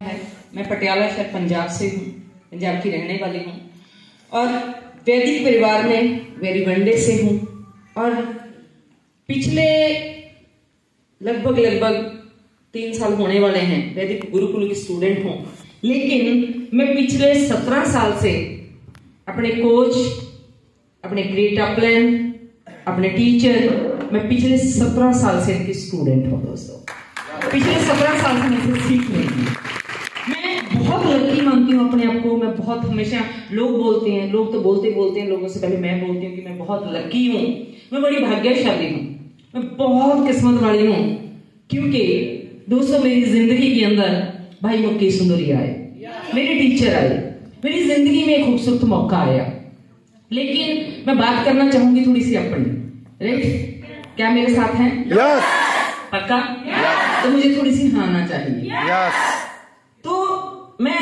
है। मैं पटियाला शहर पंजाब से हूँ, पंजाब की रहने वाली हूँ और वैदिक परिवार में वेरीवंडे से हूँ और पिछले लगभग 3 साल होने वाले हैं वैदिक गुरुकुल की स्टूडेंट हूँ। लेकिन मैं पिछले 17 साल से अपने कोच, अपने क्रिएटिव प्लान, अपने टीचर, मैं पिछले 17 साल से इनकी स्टूडेंट हूँ दोस्तों। पिछले 17 साल से मैं सीख रही हूँ। मैं बहुत लकी मानती हूँ अपने आप को। मैं बहुत, हमेशा लोग बोलते हैं, लोग तो बोलते हैं, लोगों से पहले मैं बोलती हूँ कि मैं बहुत लकी हूँ, मैं बड़ी भाग्यशाली हूँ, मैं बहुत किस्मत वाली हूँ। क्योंकि दोस्तों मेरी जिंदगी के अंदर भाई मुक्की सुंदरी आए, मेरे टीचर आए, मेरी जिंदगी में एक खूबसूरत मौका आया। लेकिन मैं बात करना चाहूंगी थोड़ी सी अपनी, राइट? क्या मेरे साथ हैं? यस। पक्का? तो मुझे थोड़ी सी हाँ आना चाहिए। यस। तो मैं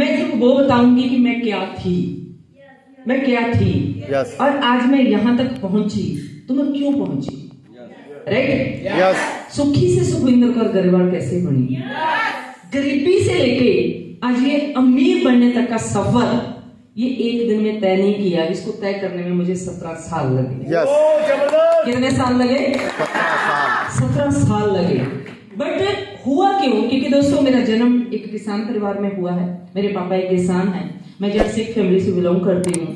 सिर्फ वो बताऊंगी कि मैं क्या थी, यस। और आज मैं यहाँ तक पहुंची तो मैं क्यों पहुंची, राइट? यस। सुखी से सुखविंदर कौर गरेवाल कैसे बनी, गरीबी से लेके आज ये अमीर बनने तक का सफर ये एक दिन में तय नहीं किया। इसको तय करने में मुझे 17 साल लगे। कितने साल लगे? 17 साल लगे। बट हुआ क्यों? क्योंकि दोस्तों मेरा जन्म एक किसान परिवार में हुआ है। मेरे पापा एक किसान हैं। मैं जब सिख फैमिली से बिलोंग करती हूँ।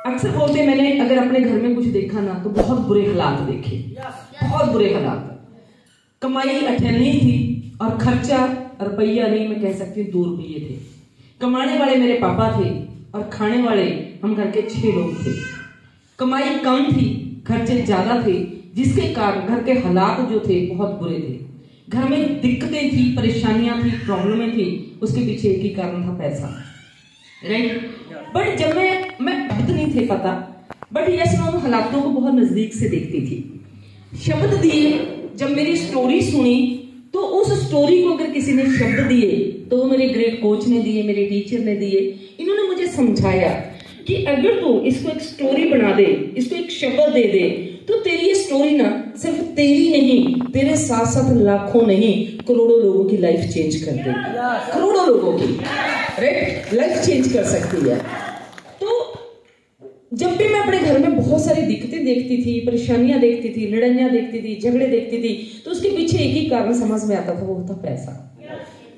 अक्सर बोलते मैंने अगर अपने घर में कुछ देखा ना तो बहुत बुरे हालात देखे, बहुत बुरे हालात। कमाई 98 थी और खर्चा रुपया नहीं, मैं कह सकती हूँ 2 रुपये थे। कमाने वाले मेरे पापा थे और खाने वाले हम घर के 6 लोग थे। कमाई कम थी, खर्चे ज्यादा थे, जिसके कारण घर के हालात जो थे बहुत बुरे थे। घर में दिक्कतें थी, परेशानियां थी, प्रॉब्लमें थी। उसके पीछे एक ही कारण था, पैसा, राइट? बट जब मैं अब तो नहीं थे पता, बट यस मैं उन हालातों को बहुत नजदीक से देखती थी। शब्द दिए, जब मेरी स्टोरी सुनी तो उस स्टोरी को अगर किसी ने शब्द दिए तो वो मेरे ग्रेट कोच ने दिए, मेरे टीचर ने दिए। इन्होंने मुझे समझाया कि अगर तू इसको एक स्टोरी बना दे, इसको एक शब्द दे दे, तो तेरी ये स्टोरी ना सिर्फ तेरी नहीं, तेरे साथ साथ लाखों नहीं करोड़ों लोगों की लाइफ चेंज कर देगी। करोड़ों लोगों की, राइट, लाइफ चेंज कर सकती है। तो जब भी मैं अपने घर में बहुत सारी दिक्कतें देखती थी, परेशानियां देखती थी, लड़ाइयां देखती थी, झगड़े देखती थी, तो उसके पीछे एक ही कारण समझ में आता था, वो था पैसा।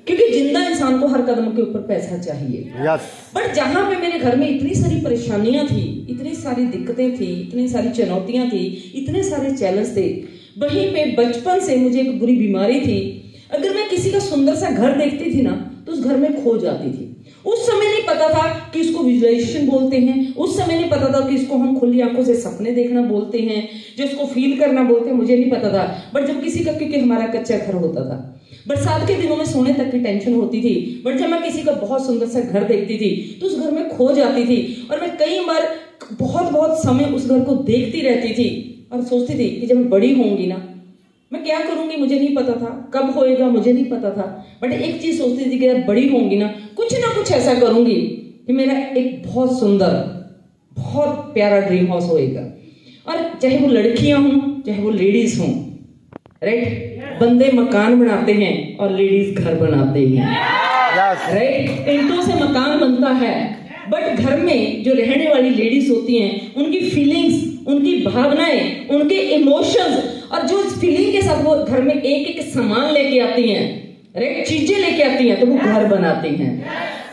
क्योंकि जिंदा इंसान को हर कदम के ऊपर पैसा चाहिए। बट जहां पे मेरे घर में इतनी सारी परेशानियां थी, इतनी सारी दिक्कतें थी, इतनी सारी चुनौतियां थी, इतने सारे चैलेंज थे, वहीं पे बचपन से मुझे एक बुरी बीमारी थी। अगर मैं किसी का सुंदर सा घर देखती थी ना तो उस घर में खो जाती थी। उस समय नहीं पता था कि इसको विजुअलाइजेशन बोलते हैं, उस समय नहीं पता था कि इसको हम खुली आंखों से सपने देखना बोलते हैं, जो इसको फील करना बोलते हैं, मुझे नहीं पता था। बट जब किसी का, क्योंकि हमारा कच्चा घर होता था, बरसात के दिनों में सोने तक की टेंशन होती थी। बट जब मैं किसी का बहुत सुंदर सा घर देखती थी तो उस घर में खो जाती थी और मैं कई बार बहुत समय उस घर को देखती रहती थी और सोचती थी कि जब मैं बड़ी होंगी ना मैं क्या करूंगी, मुझे नहीं पता था कब होएगा, मुझे नहीं पता था। बट एक चीज सोचती थी कि जब बड़ी होंगी ना कुछ ऐसा करूंगी कि मेरा एक बहुत सुंदर, बहुत प्यारा ड्रीम हाउस होएगा। और चाहे वो लड़कियां हों, चाहे वो लेडीज हों, राइट? बंदे मकान बनाते हैं और लेडीज घर बनाते हैं, राइट? ईंटों से मकान बनता है, बट घर में जो रहने वाली लेडीज होती हैं उनकी फीलिंग्स, उनकी भावनाएं, उनके इमोशंस, और जो फीलिंग के साथ वो घर में एक सामान लेके आती हैं, राइट, चीजें लेके आती हैं, तो वो घर बनाती हैं,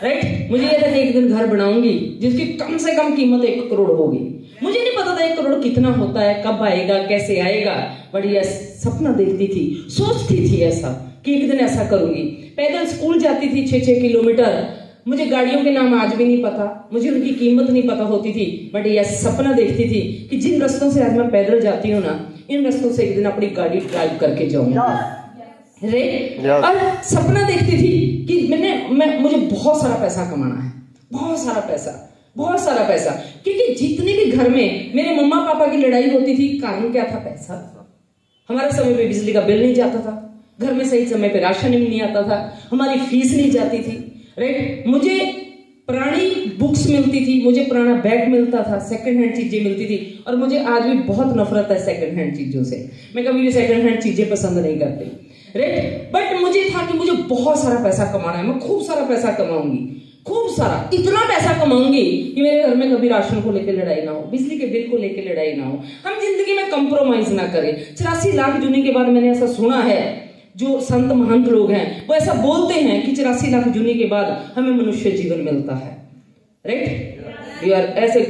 राइट? मुझे ये था कि एक दिन घर बनाऊंगी जिसकी कम से कम कीमत 1 करोड़ होगी। मुझे नहीं पता था 1 करोड़ कितना होता है, कब आएगा, कैसे आएगा, बट ये सपना देखती थी, सोचती थी ऐसा कि एक दिन ऐसा करूंगी। पैदल स्कूल जाती थी 6-6 किलोमीटर। मुझे गाड़ियों के नाम आज भी नहीं पता, मुझे उनकी कीमत नहीं पता होती थी, बट यह सपना देखती थी कि जिन रास्तों से आज मैं पैदल जाती हूँ ना, इन रास्तों से एक दिन अपनी गाड़ी ड्राइव करके जाऊंगा, और सपना देखती थी कि मुझे बहुत सारा पैसा कमाना है, बहुत सारा पैसा। क्योंकि जितने भी घर में मेरे मम्मा पापा की लड़ाई होती थी, कारण क्या था? पैसा। हमारे समय पे बिजली का बिल नहीं जाता था, घर में सही समय पे राशन नहीं आता था, हमारी फीस नहीं जाती थी, राइट? मुझे पुरानी बुक्स मिलती थी, मुझे पुराना बैग मिलता था, सेकंड हैंड चीजें मिलती थी। और मुझे आज भी बहुत नफरत है सेकंड हैंड चीजों से। मैं कभी भी सेकंड हैंड चीजें पसंद नहीं करती, राइट। बट मुझे था कि मुझे बहुत सारा पैसा कमाना है, मैं खूब सारा पैसा कमाऊंगी, खूब सारा, इतना पैसा कमाऊंगी कि मेरे घर में कभी राशन को लेकर लड़ाई ना हो, बिजली के बिल को लेकर लड़ाई ना हो, हम जिंदगी में कंप्रोमाइज ना करें। 84 लाख जूनी के बाद मैंने ऐसा सुना है, जो संत महंत लोग हैं वो ऐसा बोलते हैं कि 84 लाख जूनी के बाद हमें मनुष्य जीवन मिलता है, राइट। यू आर ऐसे,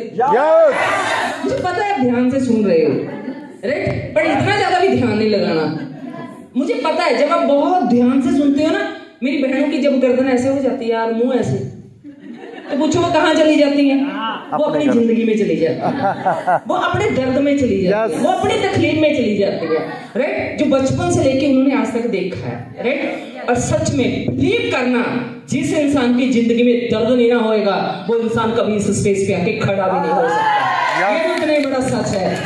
मुझे पता है ध्यान से सुन रहे हो, राइट, पर इतना ज्यादा भी ध्यान नहीं लगाना। मुझे पता है जब आप बहुत ध्यान से सुनते हो ना, मेरी बहनों की जब गर्दन ऐसे हो जाती है यार, मुंह ऐसे, तो पूछो वो कहाँ चली जाती है? वो अपनी जिंदगी में चली जाती है, वो अपने दर्द में चली जाती है, वो अपनी तकलीफ में चली जाती है, राइट। जो बचपन से लेके उन्होंने आज तक देखा है, राइट। और सच में बिलीव करना, जिस इंसान की जिंदगी में दर्द नहीं ना होएगा वो इंसान कभी इस स्पेस पे आके खड़ा भी नहीं हो सकता। ये इतना बड़ा सच है।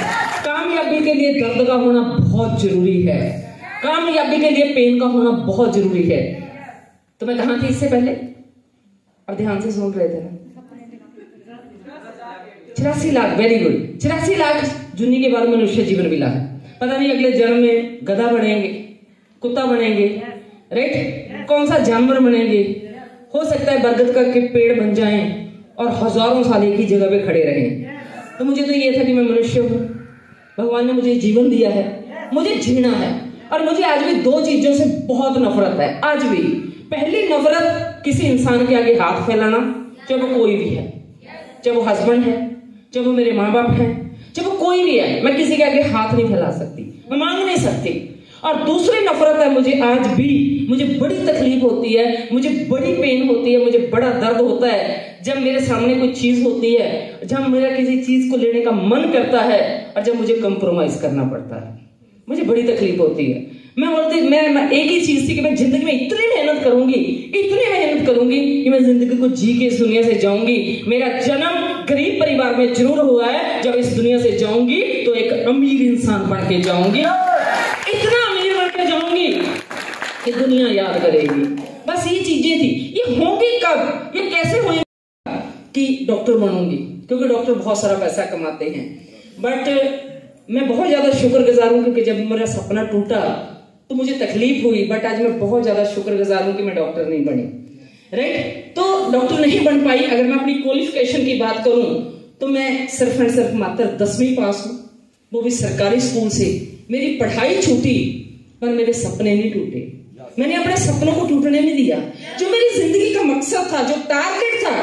कामयाबी के लिए दर्द का होना बहुत जरूरी है, कामयाबी के लिए पेन का होना बहुत जरूरी है। तो मैं कहां थी इससे पहले? अब ध्यान से सुन रहे थे ना? 84 लाख, वेरी गुड। 84 लाख जूनी के बाद मनुष्य जीवन मिला है। पता नहीं अगले जन्म में गधा बनेंगे, कुत्ता बनेंगे, राइट, कौन सा जानवर बनेंगे, हो सकता है बरगद का के पेड़ बन जाएं और हजारों साल एक ही जगह पे खड़े रहें। तो मुझे तो ये था कि मैं मनुष्य हूं, भगवान ने मुझे जीवन दिया है, मुझे जीना है। और मुझे आज भी दो चीजों से बहुत नफरत है, आज भी। पहली नफरत किसी इंसान के आगे हाथ फैलाना, चाहे वो कोई भी है, चाहे वो हस्बैंड है, चाहे वो मेरे माँ बाप हैं, चाहे वो कोई भी है, मैं किसी के आगे हाथ नहीं फैला सकती, मैं मांग नहीं सकती। और दूसरी नफरत है मुझे आज भी, मुझे बड़ी तकलीफ होती है, मुझे बड़ी पेन होती है, मुझे बड़ा दर्द होता है जब मेरे सामने कोई चीज होती है, जब मेरा किसी चीज को लेने का मन करता है और जब मुझे कंप्रोमाइज करना पड़ता है, मुझे बड़ी तकलीफ होती है। मैं बोलती मैं एक ही चीज थी कि मैं जिंदगी में इतनी मेहनत करूंगी, इतनी मेहनत करूंगी कि मैं जिंदगी को जी के इस दुनिया से जाऊंगी। मेरा जन्म गरीब परिवार में जरूर हुआ है, जब इस दुनिया से जाऊंगी तो एक अमीर इंसान बन के जाऊंगी, इतना अमीर बन के जाऊंगी कि दुनिया याद करेगी। बस ये चीजें थी। ये होंगी कब, ये कैसे होंगी? कि डॉक्टर बनूंगी, क्योंकि डॉक्टर बहुत सारा पैसा कमाते हैं। बट मैं बहुत ज्यादा शुक्रगुजार हूं, क्योंकि जब मेरा सपना टूटा तो मुझे तकलीफ हुई, बट आज मैं बहुत ज्यादा शुक्रगुजार हूं कि मैं डॉक्टर नहीं बनी, राइट। तो डॉक्टर नहीं बन पाई। अगर मैं अपनी क्वालिफिकेशन की बात करूं तो मैं सिर्फ एंड सिर्फ मात्र 10वीं पास हूं, वो भी सरकारी स्कूल से। मेरी पढ़ाई छूटी पर मेरे सपने नहीं टूटे, मैंने अपने सपनों को टूटने नहीं दिया। जो मेरी जिंदगी का मकसद था, जो टारगेट था,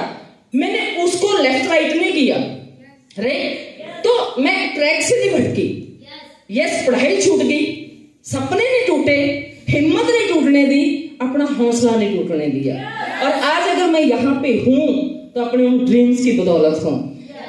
मैंने उसको लेफ्ट राइट नहीं किया, राइट। तो मैं ट्रैक से नहीं भटकी। यस, पढ़ाई छूट गई, सपने नहीं टूटे, हिम्मत नहीं टूटने दी, अपना हौसला नहीं टूटने दिया। और आज अगर मैं यहाँ पे हूं तो अपने उन ड्रीम्स की बदौलत हूं।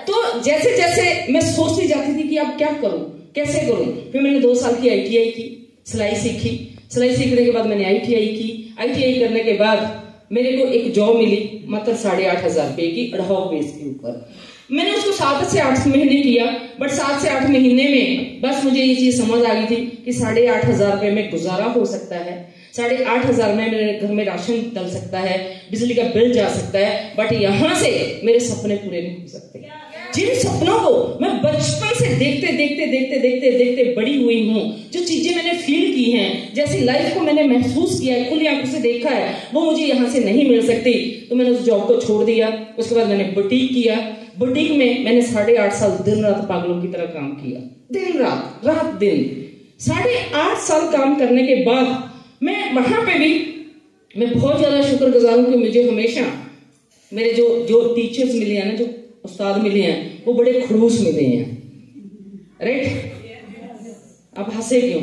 तो जैसे जैसे मैं सोचती जाती थी कि अब क्या करूं, कैसे करूं, फिर मैंने 2 साल की ITI की, सिलाई सीखी। सिलाई सीखने के बाद मैंने ITI की। ITI करने के बाद मेरे को एक जॉब मिली मात्र 8,500 रुपए की, एडहॉक बेस के ऊपर। मैंने उसको 7 से 8 महीने किया, बट 7 से 8 महीने में बस मुझे ये चीज समझ आ गई थी कि 8,500 रुपए में गुजारा हो सकता है, 8,500 में मेरे घर में राशन डल सकता है, बिजली का बिल जा सकता है, बट यहां से मेरे सपने पूरे नहीं हो सकते। जिन सपनों को मैं बचपन से देखते देखते देखते देखते देखते बड़ी हुई हूँ, जो चीजें मैंने फील की हैं, जैसी लाइफ को मैंने महसूस किया है, खुली आंखों से देखा है, वो मुझे यहाँ से नहीं मिल सकती। तो मैंने उस जॉब को छोड़ दिया। उसके बाद मैंने बुटीक किया। बुटीक में मैंने 8.5 साल दिन रात पागलों की तरह काम किया, दिन रात, रात दिन 8.5 साल काम करने के बाद मैं वहां पे भी मैं बहुत ज्यादा शुक्रगुजार हूँ कि मुझे हमेशा मेरे जो टीचर्स मिले हैं ना, जो उस्ताद मिले हैं, वो बड़े खड़ूस मिले हैं, राइट। अब हंसे क्यों?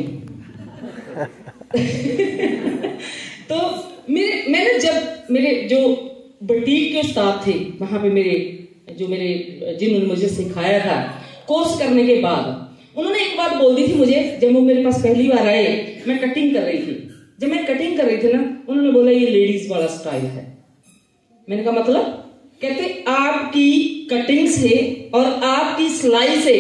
तो मैंने जब मेरे जो बुटीक के उस्ताद थे वहां पे जिन्होंने मुझे सिखाया था, कोर्स करने के बाद उन्होंने एक बात बोल दी थी मुझे। जब वो मेरे पास पहली बार आए, मैं कटिंग कर रही थी। जब मैं कटिंग कर रही थी ना, उन्होंने बोला ये लेडीज वाला स्टाइल है। मैंने कहा मतलब? कहते आपकी कटिंग से और आपकी सिलाई से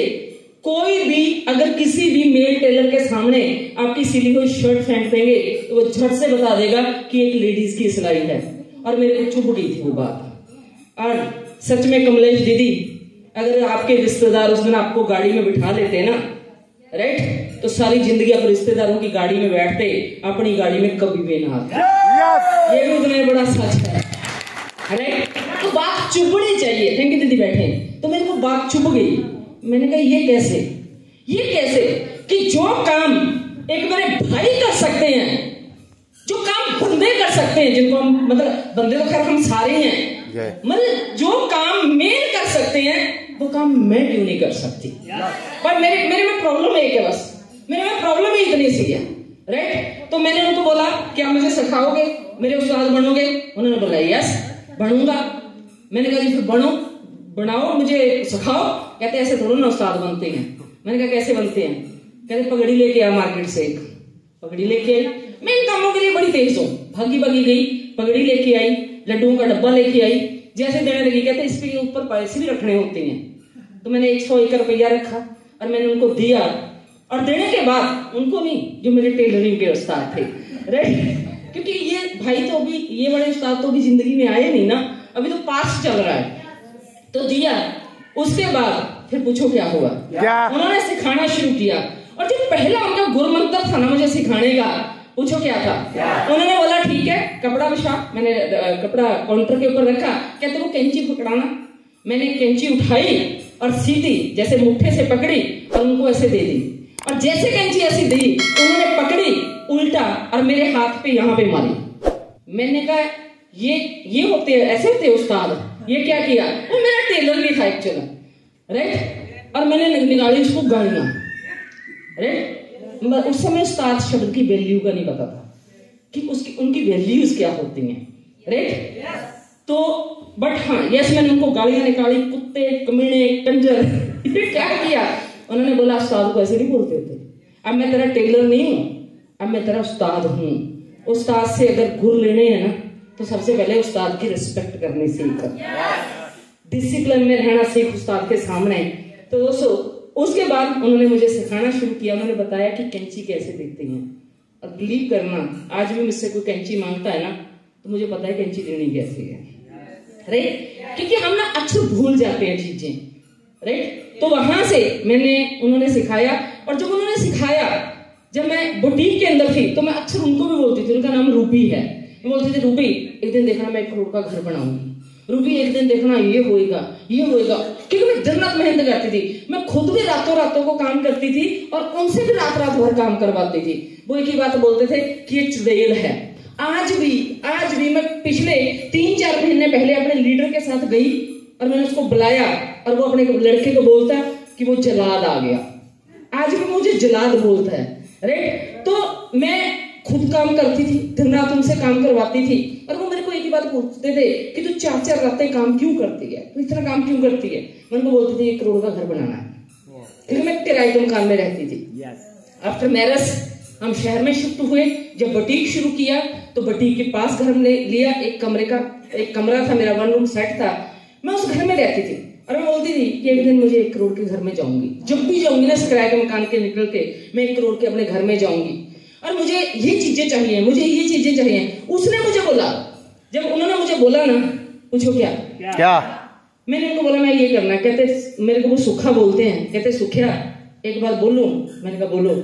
कोई भी अगर किसी भी मेल टेलर के सामने आपकी सिली हुई शर्ट फेंक देंगे तो वो झट से बता देगा कि एक लेडीज की सिलाई है। और मेरे को चुभ गई थी वो बात। और सच में कमलेश दीदी, अगर आपके रिश्तेदार उस दिन आपको गाड़ी में बिठा लेते ना, राइट, तो सारी जिंदगी आप रिश्तेदारों की गाड़ी में बैठते, अपनी गाड़ी में कभी भी ना आते। ये भी उतना बड़ा सच है। अरे तो बात चुभनी चाहिए। थैंक यू दीदी बैठे। तो मेरे को बात चुभ गई। मैंने कहा ये कैसे कि जो काम एक मेरे भाई कर सकते हैं, जो काम बंदे कर सकते हैं, जिनको हम मतलब बंदे तो खैर हम सारे हैं, मतलब जो काम मेल कर सकते हैं वो काम मैं क्यों नहीं कर सकती। पर मेरे में प्रॉब्लम एक है, बस मेरे में प्रॉब्लम ही इतनी सी है, राइट। तो मैंने उनको बोला क्या मुझे सिखाओगे, मेरे उस्ताद बनोगे? उन्होंने बोला यस बनूंगा। मैंने कहा जी फिर बनाओ मुझे सिखाओ। कहते ऐसे थोड़ा ना उस्ताद बनते हैं। मैंने कहा कैसे बनते हैं? कहते पगड़ी लेके आ मार्केट से। एक पगड़ी लेके आई। मैं इन कामों के लिए बड़ी तेज हूँ। भागी गई, पगड़ी लेके आई, लड्डुओं का डब्बा लेके आई, जैसे देने लगी कहते इसके ऊपर पैसे भी रखने होते हैं। तो मैंने 101 रुपया रखा और मैंने उनको दिया। और देने के बाद उनको नहीं, जो मेरे टेलरिंग के उस्ताद थे, राइट, क्योंकि ये भाई तो अभी ये बड़े उस्ताद तो अभी जिंदगी में आए नहीं ना, अभी तो पास चल रहा है। तो दिया। उसके बाद फिर पूछो क्या हुआ? उन्होंने सिखाना शुरू किया। और जो पहला उनका गुरुमंत्र था ना मुझे सिखाने का, पूछो क्या था? उन्होंने बोला ठीक है कपड़ा बिछा। मैंने कपड़ा काउंटर के ऊपर रखा। कहते वो कैंची पकड़ाना। मैंने कैंची उठाई और सीधी जैसे मुट्ठे से पकड़ी और उनको ऐसे दे दी। और जैसे कैंची ऐसी दी उन्होंने पकड़ी उल्टा और मेरे हाथ पे यहाँ पे मारी। मैंने कहा ये होते हैं, ऐसे होते उस्ताद। ये क्या किया? वो मेरा टेलर भी था एक्चुअली, राइट। और मैंने निकाली उसको गालियां, राइट। उस समय उस्ताद शब्द की वैल्यू का नहीं पता था कि उनकी वैल्यूज क्या होती हैं, राइट। तो बट हाँ यस मैंने उनको गालियां निकाली, कुत्ते, कमीने, कंजर। क्या किया? उन्होंने बोला उस्ताद को ऐसे नहीं बोलते थे। अब मैं तेरा टेलर नहीं हूं, अब मैं तेरा उस्ताद हूं। उस्ताद से अगर गुर लेने हैं ना तो सबसे पहले उस्ताद की रिस्पेक्ट करनी सीख, डिसिप्लिन में रहना सीख उस्ताद के सामने। तो दोस्तों उसके बाद उन्होंने मुझे सिखाना शुरू किया। उन्होंने बताया कि कैंची कैसे देखते हैं। और बिलीव करना आज भी मुझसे कोई कैंची मांगता है ना तो मुझे पता है कैंची लेनी कैसे है, राइट। क्योंकि हम ना अक्सर भूल जाते हैं चीजें, राइट। तो वहां से उन्होंने सिखाया। और जब उन्होंने सिखाया, जब मैं बुटीक के अंदर थी तो मैं अक्सर उनको भी बोलती थी, उनका नाम रूबी है। मैं बोलती थी रूबी एक दिन देखना मैं 1 करोड़ का घर बनाऊंगी, रूबी एक दिन देखना ये होएगा। क्योंकि मैं दिन रात मेहनत करती थी। मैं खुद भी रातों को काम करती थी और उनसे भी रात भर काम करवाती थी। वो एक ही बात बोलते थे कि ये चुड़ैल है। आज भी मैं पिछले 3-4 महीने पहले अपने लीडर के साथ गई और मैंने उसको बुलाया और वो अपने लड़के को बोलता कि वो जलाद आ गया। आज भी मुझे जलाद बोलता है, राइट। तो मैं खुद काम करती थी, दिन रात उनसे काम करवाती थी। और वो मेरे को एक ही बात पूछते थे कि तू 4-4 रातें काम क्यों करती है, तू इतना काम क्यों करती है? मैं उनको बोलती थी 1 करोड़ का घर बनाना है, क्योंकि मैं किराए के मकान में रहती थी। आफ्टर मैरिज हम शहर में शिफ्ट हुए। जब बुटीक शुरू किया तो बुटीक के पास घर हमने लिया। एक कमरा था मेरा, 1 रूम सेट था। मैं उस घर में रहती थी और मैं बोलती थी कि एक दिन मुझे 1 करोड़ के घर में जाऊंगी। जब भी जाऊंगी ना किराए के मकान के निकल के मैं 1 करोड़ के अपने घर में जाऊंगी और मुझे ये चीजें चाहिए, मुझे ये चीजें चाहिए। उसने मुझे बोला, जब उन्होंने मुझे बोला ना पूछो क्या मैंने उनको बोला मैं ये करना। कहते मेरे को वो सुखा बोलते हैं। कहते सुखिया एक बार बोलो। मैंने कहा बोलो।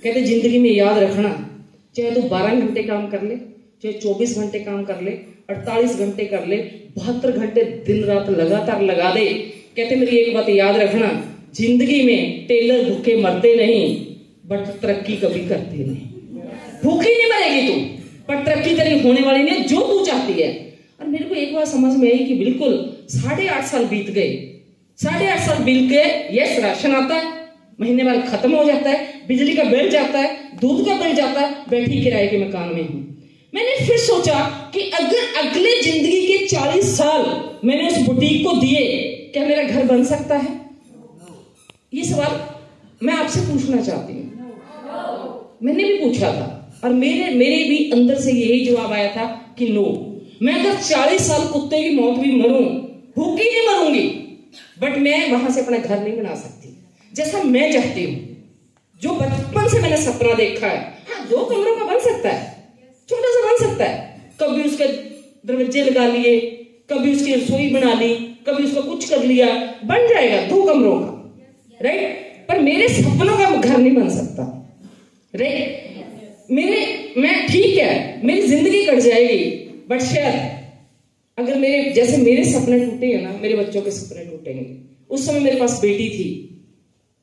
कहते जिंदगी में याद रखना, चाहे तू 12 घंटे काम कर ले, चाहे 24 घंटे काम कर ले, 48 घंटे कर ले, 72 घंटे दिन रात लगातार लगा दे। कहते मेरी एक बात याद रखना, जिंदगी में टेलर भूखे मरते नहीं बट तरक्की कभी करते नहीं। भूखी नहीं मरेगी तू, पर तरक्की तेरी होने वाली नहीं जो तू चाहती है। और मेरे को एक बार समझ में आई कि बिल्कुल 8.5 साल बीत गए। 8.5 साल बीत गए। यस राशन आता है, महीने बाद खत्म हो जाता है, बिजली का बिल जाता है, दूध का बिल जाता है, बैठी किराए के मकान में हूं। मैंने फिर सोचा कि अगर अगले जिंदगी के 40 साल मैंने उस बुटीक को दिए, क्या मेरा घर बन सकता है? ये सवाल मैं आपसे पूछना चाहती हूँ। मैंने भी पूछा था और मेरे भी अंदर से यही जवाब आया था कि नो। मैं अगर 40 साल कुत्ते की मौत भी मरूं, भूखी नहीं मरूंगी, बट मैं वहां से अपना घर नहीं बना सकती जैसा मैं चाहती हूँ, जो बचपन से मैंने सपना देखा है। हाँ 2 कमरों का बन सकता है, छोटा सा बन सकता है। कभी उसके दरवाजे लगा लिए, कभी उसकी रसोई बना ली, कभी उसका कुछ कर लिया, बन जाएगा 2 कमरों का, राइट। पर मेरे सपनों का घर नहीं बन सकता। राइट। मैं ठीक है, मेरी जिंदगी कट जाएगी, बट शायद अगर मेरे सपने टूटे हैं ना, मेरे बच्चों के सपने टूटेंगे। उस समय मेरे पास बेटी थी,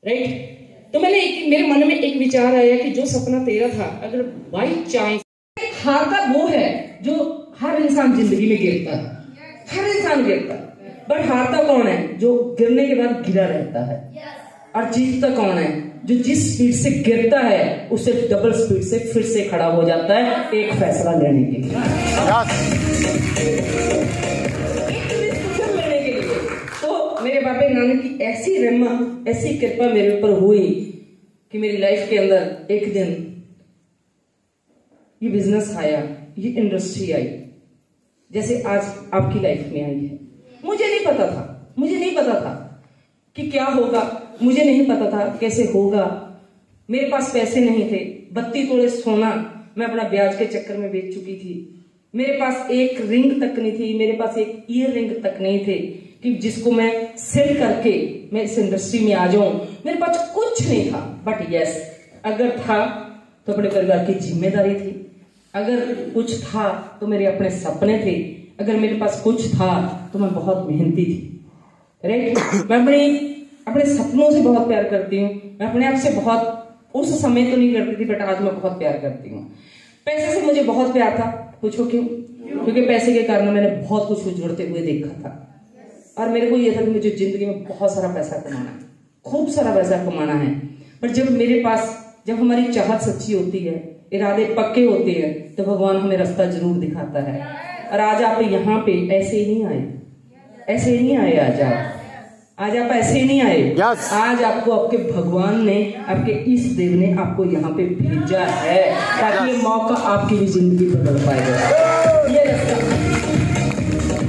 राइट। तो मेरे मन में एक विचार आया कि जो सपना तेरा था, अगर बाई चांस, हारता वो है जो हर इंसान जिंदगी में गिरता है, हर इंसान गिरता है, बट हारता कौन है? जो गिरने के बाद गिरा रहता है। और जीतता कौन है? जो जिस स्पीड से गिरता है उससे डबल स्पीड से फिर से खड़ा हो जाता है एक फैसला लेने के लिए, लेने के लिए। तो मेरे बाबा नानक की ऐसी रहमत, ऐसी कृपा मेरे ऊपर हुई कि मेरी लाइफ के अंदर एक दिन ये बिजनेस आया, ये इंडस्ट्री आई, जैसे आज आपकी लाइफ में आई है। मुझे नहीं पता था कि क्या होगा, मुझे नहीं पता था कैसे होगा। मेरे पास पैसे नहीं थे, 32 तोले सोना मैं अपना ब्याज के चक्कर में बेच चुकी थी। मेरे पास एक रिंग तक नहीं थी, मेरे पास एक ईयर रिंग तक नहीं थे कि जिसको मैं सेल करके मैं इस इंडस्ट्री में आ जाऊं। मेरे पास कुछ नहीं था, बट यस, अगर था तो अपने परिवार की जिम्मेदारी थी, अगर कुछ था तो मेरे अपने सपने थे, अगर मेरे पास कुछ था तो मैं बहुत मेहनती थी, राइट। मैं अपने सपनों से बहुत प्यार करती हूँ। मैं अपने आप से बहुत उस समय तो नहीं करती थी, बट आज मैं बहुत प्यार करती हूँ। पैसे से मुझे बहुत प्यार था, पूछो क्यों? क्योंकि पैसे के कारण मैंने बहुत कुछ उजड़ते हुए देखा था, और मेरे को यह था कि मुझे जिंदगी में बहुत सारा पैसा कमाना है, खूब सारा पैसा कमाना है। पर जब हमारी चाहत सच्ची होती है, इरादे पक्के होते हैं, तो भगवान हमें रास्ता जरूर दिखाता है। और आज आप यहाँ पे ऐसे ही नहीं आए, आज आप ऐसे ही नहीं आए। yes. आज आपको आपके भगवान ने, आपके ईष्ट देव ने आपको यहाँ पे भेजा है, ताकि ये मौका आपकी भी जिंदगी बदल पाएगा। ये रास्ता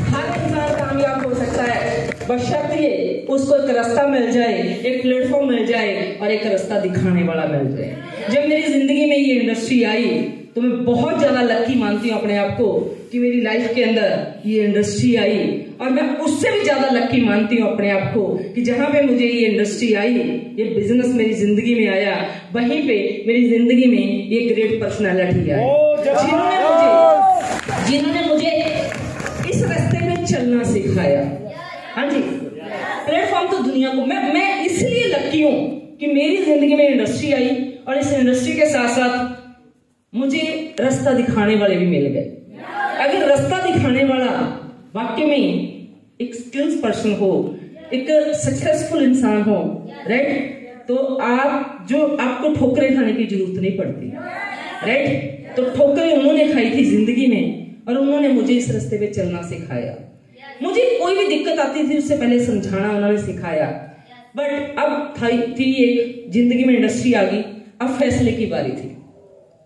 हर इंसान कामयाब हो सकता है, बशर्ते उसको एक रास्ता मिल जाए, एक प्लेटफॉर्म मिल जाए और एक रास्ता दिखाने वाला मिल जाए। जब मेरी जिंदगी में ये इंडस्ट्री आई तो मैं बहुत ज्यादा लकी मानती हूँ अपने आप को कि मेरी लाइफ के अंदर ये इंडस्ट्री आई, और मैं उससे भी ज्यादा लकी मानती हूँ अपने आप को कि जहां पे मुझे ये इंडस्ट्री आई, ये बिजनेस मेरी जिंदगी में आया, वहीं पे मेरी जिंदगी में ये ग्रेट पर्सनालिटी आई, जिन्होंने मुझे इस रास्ते में चलना सिखाया। हाँ जी, प्लेटफॉर्म तो दुनिया को, मैं इसलिए लकी हूँ कि मेरी जिंदगी में इंडस्ट्री आई, और इस इंडस्ट्री के साथ साथ मुझे रास्ता दिखाने वाले भी मिल गए। अगर रास्ता दिखाने वाला वाकई में एक स्किल्स पर्सन हो, एक सक्सेसफुल इंसान हो, राइट, तो आपको ठोकरें खाने की जरूरत नहीं पड़ती, राइट। तो ठोकरें उन्होंने खाई थी जिंदगी में, और उन्होंने मुझे इस रास्ते पे चलना सिखाया। मुझे कोई भी दिक्कत आती थी उससे पहले समझाना उन्होंने सिखाया। बट अब थी एक जिंदगी में इंडस्ट्री आ गई, अब फैसले की बारी थी।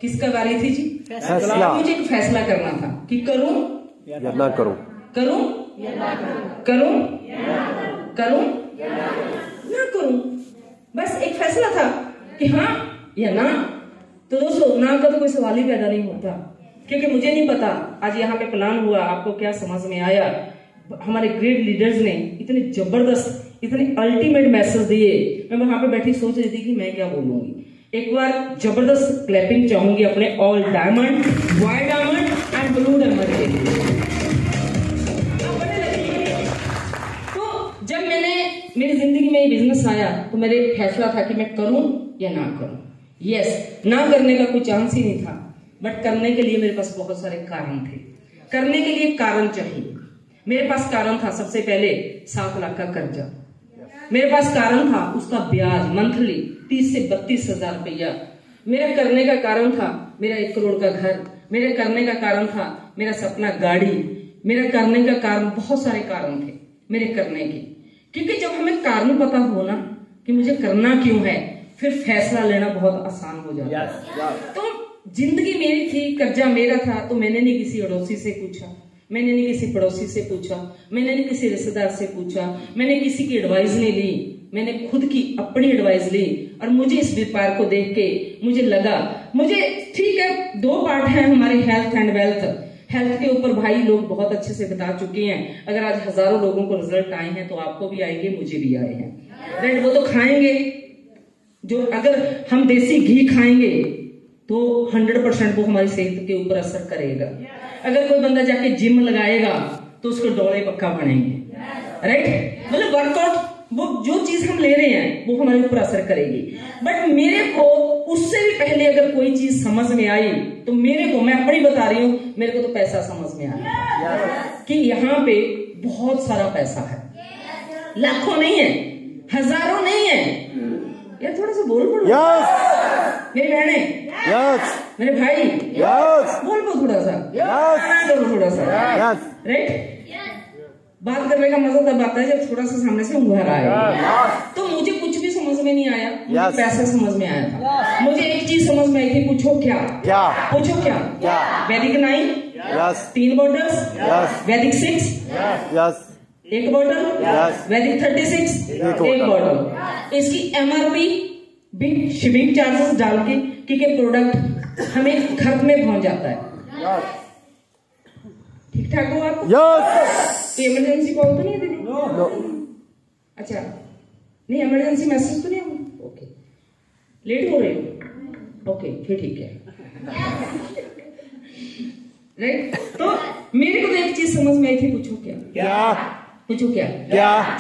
किसका बारी थी जी? फैसला। मुझे एक फैसला करना था कि करूं या ना करूं, ना करूं, बस एक फैसला था कि हाँ या ना। तो दोस्तों, ना का तो कोई सवाल ही पैदा नहीं होता, क्योंकि मुझे नहीं पता आज यहाँ पे प्लान हुआ, आपको क्या समझ में आया। हमारे ग्रेट लीडर्स ने इतने जबरदस्त, इतने अल्टीमेट मैसेज दिए। मैं वहां पे बैठी सोच रही थी कि मैं क्या बोलूंगी। एक बार जबरदस्त क्लैपिंग चाहूंगी अपने all diamond, white diamond and blue diamond के लिए। तो जब मेरी जिंदगी में ये बिजनेस आया तो मेरे फैसला था कि मैं करूं या ना करूं। यस, ना करने का कोई चांस ही नहीं था, बट करने के लिए मेरे पास बहुत सारे कारण थे। करने के लिए कारण चाहिए। मेरे पास कारण था, सबसे पहले 7 लाख का कर्जा। मेरे पास कारण था उसका ब्याज मंथली 30 से 32 हजार रुपया। मेरा करने का कारण था मेरा 1 करोड़ का घर। मेरे करने का कारण था मेरा सपना गाड़ी। मेरा करने का कारण, बहुत सारे कारण थे मेरे करने के। क्योंकि जब हमें कारण पता हो ना कि मुझे करना क्यों है, फिर फैसला लेना बहुत आसान हो जाता है। तो जिंदगी मेरी थी, कर्जा मेरा था, तो मैंने नहीं किसी अड़ोसी से पूछा, मैंने नहीं किसी पड़ोसी से पूछा, मैंने नहीं किसी रिश्तेदार से पूछा, मैंने किसी की एडवाइस नहीं ली, मैंने खुद की अपनी एडवाइस ली। और मुझे इस व्यापार को देख के मुझे लगा, मुझे ठीक है, 2 पार्ट है हमारे, हेल्थ एंड वेल्थ। हेल्थ के ऊपर भाई लोग बहुत अच्छे से बता चुके हैं। अगर आज हजारों लोगों को रिजल्ट आए हैं तो आपको भी आएंगे, मुझे भी आए हैं, राइट। वो तो खाएंगे, जो अगर हम देसी घी खाएंगे तो 100% वो हमारी सेहत के ऊपर असर करेगा। अगर कोई बंदा जाके जिम लगाएगा तो उसको डोले पक्का बनेंगे, राइट। मतलब वर्कआउट, वो जो चीज हम ले रहे हैं वो हमारे ऊपर असर करेगी। बट मेरे को उससे भी पहले अगर कोई चीज समझ में आई तो मेरे को, मैं अपनी बता रही हूँ, मेरे को तो पैसा समझ में आया कि यहाँ पे बहुत सारा पैसा है, लाखों नहीं है, हजारों नहीं है। यार थोड़ा सा बोल पड़ो। मेरी बहने, मेरे भाई, बोल पो थोड़ा सा, थोड़ा सा, राइट। बात करने का मजा तब आता है जब थोड़ा सा सामने से उंगल आए। तो मुझे कुछ भी समझ में नहीं आया, मुझे पैसा समझ में आया था। मुझे एक चीज समझ में आई थी, पूछो क्या, पूछो क्या? वैदिक 9, 3 बॉटल्स, वैदिक 6, 1 बॉटल, वैदिक 36, 1 बॉटल। इसकी MRP भी शिपिंग चार्जेस डाल के, क्योंकि प्रोडक्ट हमें घर में पहुंच जाता है। ठीक ठाक हो आप? इमरजेंसी कॉल तो नहीं है दीदी? अच्छा, नहीं इमरजेंसी मैसेज तो नहीं है? ओके, लेट हो रहे हो? ओके, फिर ठीक है, राइट। तो मेरे को तो एक चीज समझ में आई थी, पूछो क्या? पूछो क्या?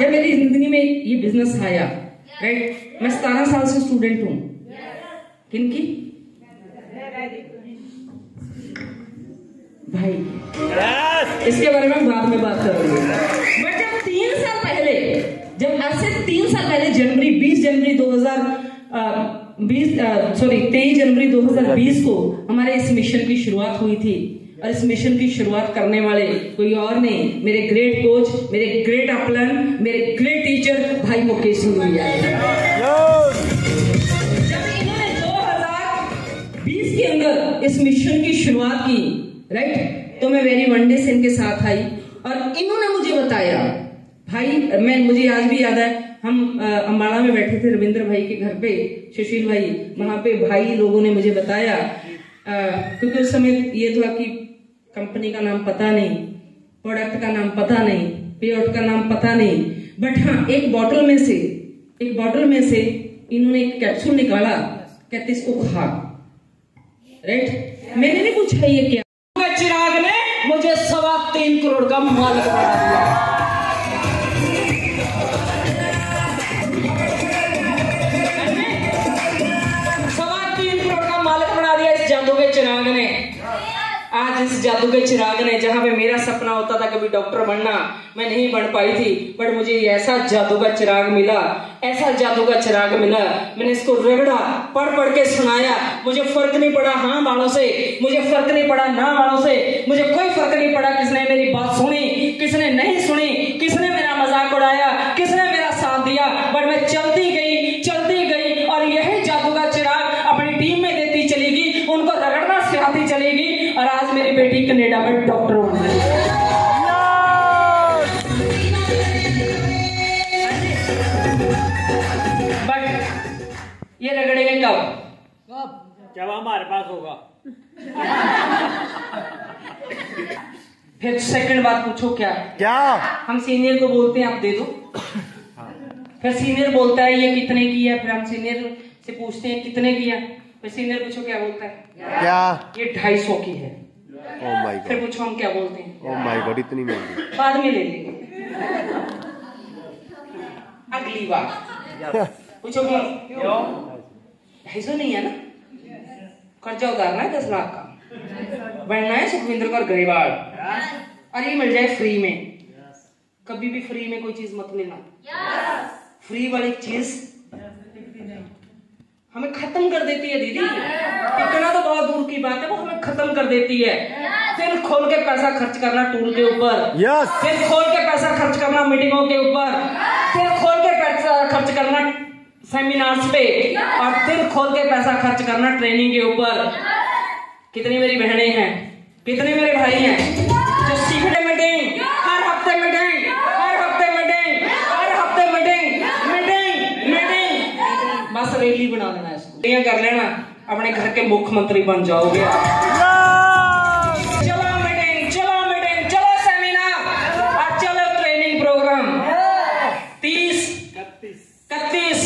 जब मेरी जिंदगी में ये बिजनेस आया, राइट, मैं 17 साल से स्टूडेंट हूँ। किनकी? भाई, इसके बारे में बाद में बात करूंगी। बट जब 3 साल पहले, जब आज से 3 साल पहले जनवरी 23 जनवरी 2020 को हमारे इस मिशन की शुरुआत हुई थी। और इस मिशन की शुरुआत करने वाले कोई और नहीं, मेरे ग्रेट कोच, मेरे ग्रेट अपलाइन, मेरे ग्रेट टीचर भाई मुकेश सिंह भैया। जब इन्होंने 2020 के अंदर इस मिशन की शुरुआत की, राइट, तो मैं वेरी वनडे से इनके साथ आई और इन्होंने मुझे बताया, भाई मुझे आज भी याद है, हम अम्बाड़ा में बैठे थे रविंद्र भाई के घर पे, सुशील भाई, वहां पे भाई लोगों ने मुझे बताया, क्योंकि उस समय ये था कि कंपनी का नाम पता नहीं, प्रोडक्ट का नाम पता नहीं, पेआउट का नाम पता नहीं, बट हाँ एक बॉटल में से इन्होंने एक कैप्सूल निकाला, कहते इसको खा, राइट। मैंने नहीं पूछा ये क्या, चिराग ने मुझे 3.25 करोड़ का मालिक बना दिया। 3.25 करोड़ का मालिक बना दिया इस जादू के चिराग ने। आज इस जादू के चिराग ने, जहां पे मेरा सपना होता था कभी डॉक्टर बनना, मैं नहीं बन पाई थी, बट मुझे ऐसा जादू का चिराग मिला, ऐसा जादू का चिराग मिला। मैंने इसको रगड़ा, पढ़ के सुनाया, मुझे फर्क नहीं पड़ा हाँ वालों से, मुझे फर्क नहीं पड़ा ना वालों से, मुझे कोई फर्क नहीं पड़ा किसने मेरी बात सुनी, किसने नहीं सुनी, किसने मेरा मजाक उड़ाया, किसने मेरा साथ दिया, बट मैं चलती गई और यही जादू का चिराग अपनी टीम में देती चलेगी, उनको रगड़ना सिखाती चलेगी, और आज मेरी बेटी कनाडा में डॉक्टर बन गई। बट ये रगड़ेंगे कब? जब हमारे पास होगा। फिर सेकंड बात पूछो क्या? हम सीनियर को बोलते हैं आप दे दो, फिर सीनियर बोलता है ये कितने की है, फिर हम सीनियर से पूछते हैं कितने की है, फिर सीनियर पूछो क्या बोलता है? ये 250 की है। फिर पूछो हम क्या बोलते हैं? ओह माय गॉड, इतनी महंगी। बाद में ले लेंगे, अगली बार पूछो क्यों? 250 नहीं है ना, कर्जा उतारना है 10 लाख का, बनना है सुखविंदर कौर गढ़वाल, और ये मिल जाए फ्री में। कभी भी फ्री में कोई चीज मत लेना, फ्री वाली चीज हमें खत्म कर देती है दीदी, इतना तो बहुत दूर की बात है, वो हमें खत्म कर देती है। फिर खोल के पैसा खर्च करना टूल के ऊपर, फिर खोल के पैसा खर्च करना मीटिंगों के ऊपर, फिर खोल के पैसा खर्च करना सेमिनार्स पे, और फिर खोल के पैसा खर्च करना ट्रेनिंग के ऊपर। कितनी मेरी बहनें हैं, कितने मेरे भाई हैं जो सीखने मीटिंग, हर हफ्ते मीटिंग, हर हफ्ते मीटिंग, हर हफ्ते मीटिंग, मीटिंग मीटिंग, बस रैली बना देना इसको, कर लेना, अपने घर के मुख्यमंत्री बन जाओगे। चलो मीटिंग, चलो मीटिंग, चलो सेमिनार, और चलो ट्रेनिंग प्रोग्राम। 30, 31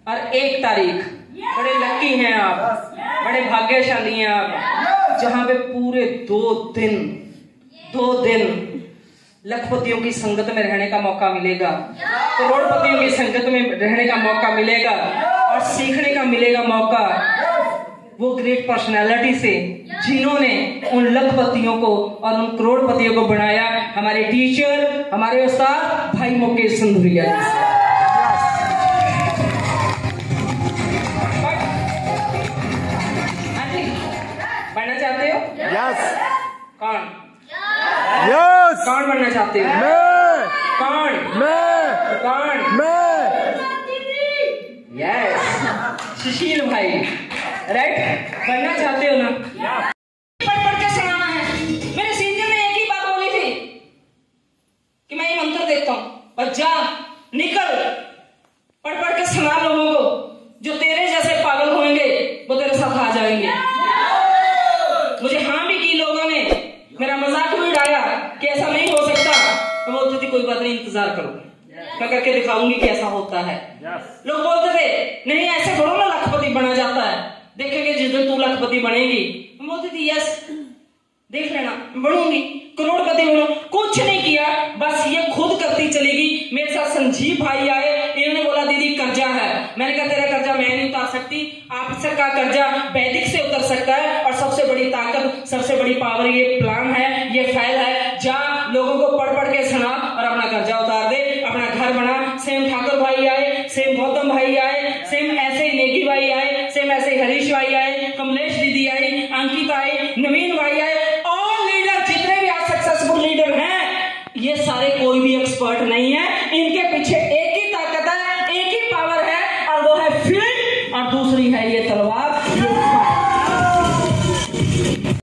और 1 तारीख, बड़े लकी हैं आप, बड़े भाग्य 2 दिन लखपतियों की संगत में रहने का मौका मिलेगा, करोड़पतियों की संगत में रहने का मौका मिलेगा और सीखने का मिलेगा मौका वो ग्रेट पर्सनालिटी से जिन्होंने उन लखपतियों को और उन करोड़पतियों को बनाया। हमारे टीचर, हमारे उस्ताद भाई मुकेश सिंधुरिया जी। बनना चाहते हो? यस। कौन? यस। कौन बनना चाहते हो? मैं। कौन? मैं। कौन? मैं। यस, सुशील भाई, राइट? बनना चाहते हो ना? पढ़ पढ़ के सुनाना है। मेरे सीनियर ने एक ही बात बोली थी कि मैं ये मंत्र देता हूँ और जा निकल पढ़ पढ़ के सुना लोगों को, जो तेरे जैसे पागल होंगे वो तेरे साथ आ जाएंगे। मुझे हाँ भी की लोगों ने, मेरा मजाक भी उड़ाया कि ऐसा नहीं हो सकता। तो बोलते थे कोई बात नहीं, इंतजार करो, मैं करके दिखाऊंगी कि ऐसा होता है। लोग बोलते थे नहीं ऐसे थोड़ा ना लखपति बना जाता है, देखेंगे जिस दिन तू लखपति बनेगी। मैं बोलती थी यस देख लेना, बनूंगी, करोड़पति बनूं। कुछ नहीं किया, बस ये खुद करती चलेगी। मेरे साथ संजीव भाई आए, इन्होंने बोला दीदी कर्जा है। मैंने कहा तेरा कर्जा मैं नहीं उतार सकती, आप सबका कर्जा वैदिक से उतर सकता है। और सबसे बड़ी ताकत, सबसे बड़ी पावर ये प्लान है, ये फैल है। जा लोगों को पढ़ पढ़ के सुना और अपना कर्जा उतार दे, अपना घर बना। सेम ठाकुर भाई आए, सेम गौतम भाई आए, सेम ऐसे ही नेगी भाई आए, सेम ऐसे ही हरीश भाई आए, कमलेश दीदी आई, अंकिता आई, नवीन भाई